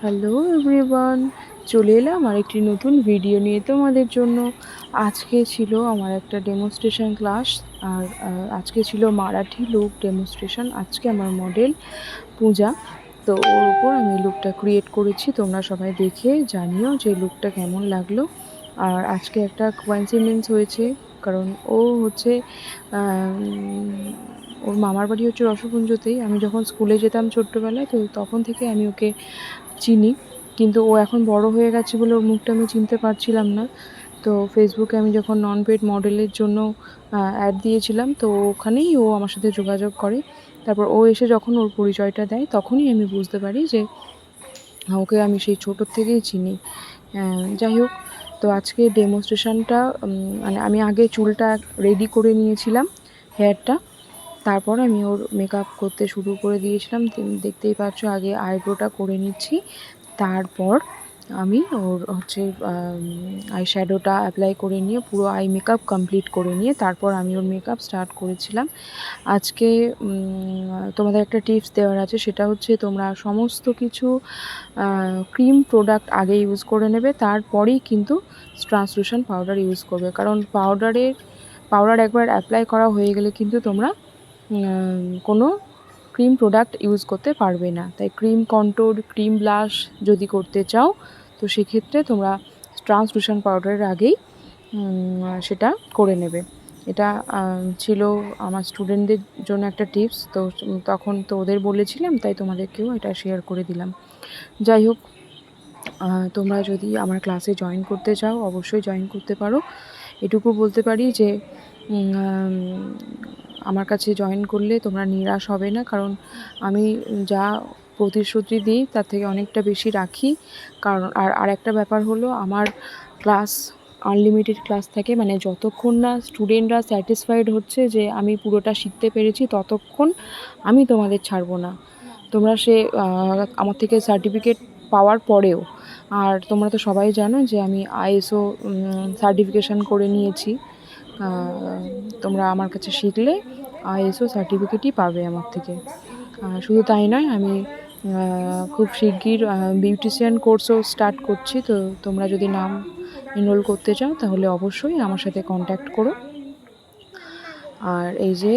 Hello everyone, চলে এলাম আরেকটি নতুন ভিডিও নিয়ে তোমাদের জন্য। আজকে ছিল আমার একটা ডেমনস্ট্রেশন ক্লাস। আর আজকে ছিল মারাঠি লুক ডেমনস্ট্রেশন। আজকে আমার মডেল পূজা। তো ওর উপর আমি লুকটা ক্রিয়েট করেছি, তোমরা সবাই দেখে জানিও যে লুকটা কেমন লাগলো। আর আজকে একটা কোইন্সিডেন্স হয়েছে, কারণ ও হচ্ছে ওর মামার বাড়ি হচ্ছে রসপুঞ্জতেই। আমি যখন স্কুলে যেতাম ছোট্টবেলায়, তো তখন থেকে আমি ওকে চিনি, কিন্তু ও এখন বড় হয়ে গেছে বলে ওর মুখটা আমি চিনতে পারছিলাম না। তো ফেসবুকে আমি যখন নন পেড মডেলের জন্য অ্যাড দিয়েছিলাম, তো ওখানেই ও আমার সাথে যোগাযোগ করে। তারপর ও এসে যখন ওর পরিচয়টা দেয়, তখনই আমি বুঝতে পারি যে ওকে আমি সেই ছোটোর থেকেই চিনি। যাই হোক, তো আজকে ডেমনস্ট্রেশনটা মানে আমি আগে চুলটা রেডি করে নিয়েছিলাম, হেয়ারটা। তারপর আমি ওর মেকআপ করতে শুরু করে দিয়েছিলাম। দেখতেই পাচ্ছ, আগে আইব্রোটা করে নিচ্ছি, তারপর আমি ওর হচ্ছে আই শ্যাডোটা অ্যাপ্লাই করে নিয়ে পুরো আই মেকআপ কমপ্লিট করে নিয়ে তারপর আমি ওর মেকআপ স্টার্ট করেছিলাম। আজকে তোমাদের একটা টিপস দেওয়ার আছে, সেটা হচ্ছে তোমরা সমস্ত কিছু ক্রিম প্রোডাক্ট আগে ইউজ করে নেবে, তারপরেই কিন্তু ট্রান্সলুশন পাউডার ইউজ করবে। কারণ পাউডার একবার অ্যাপ্লাই করা হয়ে গেলে কিন্তু তোমরা কোনো ক্রিম প্রোডাক্ট ইউজ করতে পারবে না। তাই ক্রিম কন্ট্রোল, ক্রিম ব্লাশ যদি করতে চাও, তো সেক্ষেত্রে তোমরা ট্রান্সলুশন পাউডারের আগেই সেটা করে নেবে। এটা ছিল আমার স্টুডেন্টদের জন্য একটা টিপস। তো তখন তো ওদের বলেছিলাম, তাই তোমাদেরকেও এটা শেয়ার করে দিলাম। যাই হোক, তোমরা যদি আমার ক্লাসে জয়েন করতে চাও, অবশ্যই জয়েন করতে পারো। এটুকু বলতে পারি যে আমার কাছে জয়েন করলে তোমরা নিরাশ হবে না, কারণ আমি যা প্রতিশ্রুতি দিই তার থেকে অনেকটা বেশি রাখি। কারণ আর একটা ব্যাপার হলো, আমার ক্লাস আনলিমিটেড ক্লাস থাকে, মানে যতক্ষণ না স্টুডেন্টরা স্যাটিসফাইড হচ্ছে যে আমি পুরোটা শিখতে পেরেছি, ততক্ষণ আমি তোমাদের ছাড়বো না। তোমরা আমার থেকে সার্টিফিকেট পাওয়ার পরেও। আর তোমরা তো সবাই জানো যে আমি আইএসও সার্টিফিকেশান করে নিয়েছি। তোমরা আমার কাছে শিখলে আইএসও সার্টিফিকেটই পাবে আমার থেকে। শুধু তাই নয়, আমি খুব শিগগির বিউটিশিয়ান কোর্সও স্টার্ট করছি। তো তোমরা যদি নাম এনরোল করতে চাও, তাহলে অবশ্যই আমার সাথে কন্ট্যাক্ট করো। আর এই যে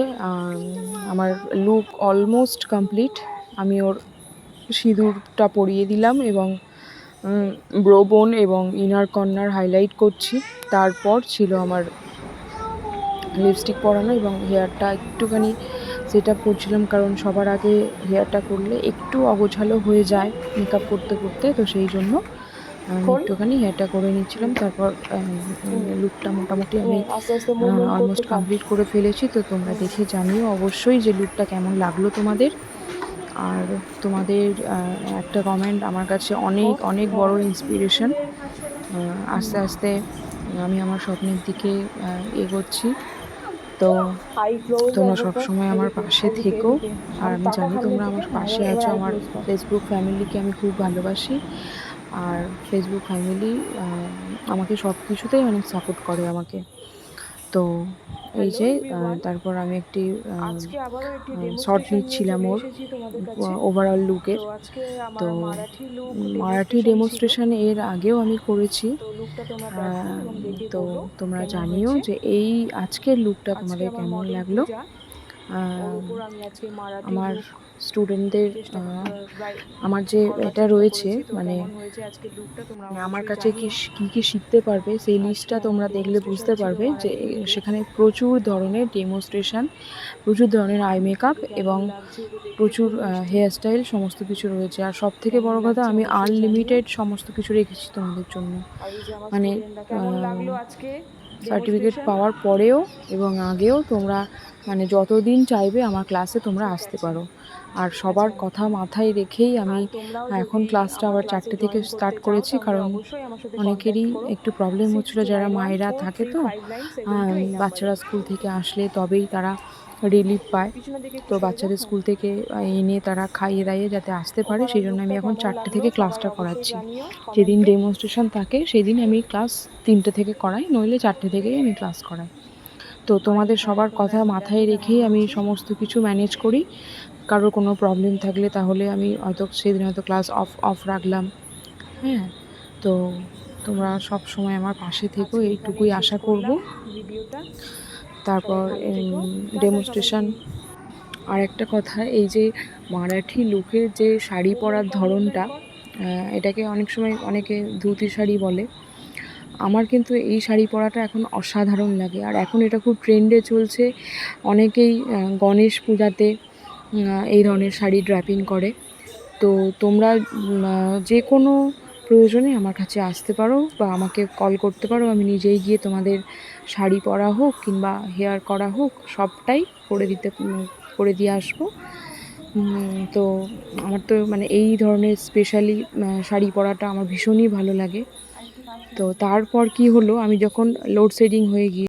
আমার লুক অলমোস্ট কমপ্লিট। আমি ওর সিঁদুরটা পরিয়ে দিলাম এবং ব্রো বোন এবং ইনার কর্নার হাইলাইট করছি। তারপর ছিল আমার লিপস্টিক পরানো এবং হেয়ারটা একটুখানি সেট আপ করছিলাম, কারণ সবার আগে হেয়ারটা করলে একটু অগোছালো হয়ে যায় মেকআপ করতে করতে। তো সেই জন্য আমি একটুখানি হেয়ারটা করে নিচ্ছিলাম। তারপর লুকটা মোটামুটি আমি অলমোস্ট কমপ্লিট করে ফেলেছি। তো তোমরা দেখে জানিও অবশ্যই যে লুকটা কেমন লাগলো তোমাদের। আর তোমাদের একটা কমেন্ট আমার কাছে অনেক অনেক বড় ইন্সপিরেশন। আস্তে আস্তে আমি আমার স্বপ্নের দিকে এগোচ্ছি। তো তোমরা সবসময় আমার পাশে থেকো। আর আমি জানি তোমরা আমার পাশে আছো। আমার ফেসবুক ফ্যামিলিকে আমি খুব ভালোবাসি, আর ফেসবুক ফ্যামিলি আমাকে সব কিছুতেই অনেক সাপোর্ট করে আমাকে। তো এই যে তারপর আমি একটি শর্ট নিচ্ছিলাম ওর ওভারঅল লুকের। তো মারাঠি ডেমনস্ট্রেশন এর আগেও আমি করেছি। তো তোমরা জানিও যে এই আজকের লুকটা তোমাদের কেমন লাগলো। আমার স্টুডেন্টদের আমার যে এটা রয়েছে, মানে আমার কাছে কী শিখতে পারবে, সেই লিস্টটা তোমরা দেখলে বুঝতে পারবে যে সেখানে প্রচুর ধরনের ডেমনস্ট্রেশন, প্রচুর ধরনের আই মেকআপ এবং প্রচুর হেয়ারস্টাইল সমস্ত কিছু রয়েছে। আর সব থেকে বড় কথা, আমি আনলিমিটেড সমস্ত কিছু রেখেছি তোমাদের জন্য। মানে সার্টিফিকেট পাওয়ার পরেও এবং আগেও তোমরা মানে যতদিন চাইবে আমার ক্লাসে তোমরা আসতে পারো। আর সবার কথা মাথায় রেখেই আমি এখন ক্লাসটা আবার 4টে থেকে স্টার্ট করেছি, কারণ অনেকেরই একটু প্রবলেম হচ্ছিলো, যারা মায়েরা থাকে। তো বাচ্চারা স্কুল থেকে আসলে তবেই তারা রিলিফ পায়। তো বাচ্চাদের স্কুল থেকে এনে তারা খাইয়ে দাইয়ে যাতে আসতে পারে, সেই জন্য আমি এখন 4টে থেকে ক্লাসটা করাচ্ছি। যেদিন ডেমনস্ট্রেশন থাকে সেদিন আমি ক্লাস 3টে থেকে করাই, নইলে 4টে থেকেই আমি ক্লাস করাই। তো তোমাদের সবার কথা মাথায় রেখেই আমি সমস্ত কিছু ম্যানেজ করি। কারোর কোনো প্রবলেম থাকলে তাহলে আমি হয়তো সেদিন হয়তো ক্লাস অফ রাখলাম। হ্যাঁ? তো তোমরা সবসময় আমার পাশে থেকো এইটুকুই আশা করব। ভিডিওটা। তারপর সবাই ভালো থেকো। Tata demonstration. সবাইকে। আরেকটা কথা, এই যে মারাঠি লুকের যে শাড়ি পরার ধরনটা, এটাকে অনেক সময় অনেকে ধুতি শাড়ি বলে। আমার কিন্তু এই শাড়ি পরাটা এখন অসাধারণ লাগে, আর এখন এটা খুব ট্রেন্ডে চলছে। অনেকেই গণেশ পূজাতে এই ধরনের শাড়ি ড্র্যাপিং করে। তো তোমরা যে কোনো প্রয়োজনে আমার কাছে আসতে পারো বা আমাকে কল করতে পারো। আমি নিজেই গিয়ে তোমাদের শাড়ি পরা হোক কিংবা হেয়ার করা হোক সবটাই করে দিয়ে আসবো। তো আমার তো মানে এই ধরনের স্পেশালি শাড়ি পরাটা আমার ভীষণই ভালো লাগে। তো তারপর কি হলো, আমি যখন লোডশেডিং হয়ে গিয়ে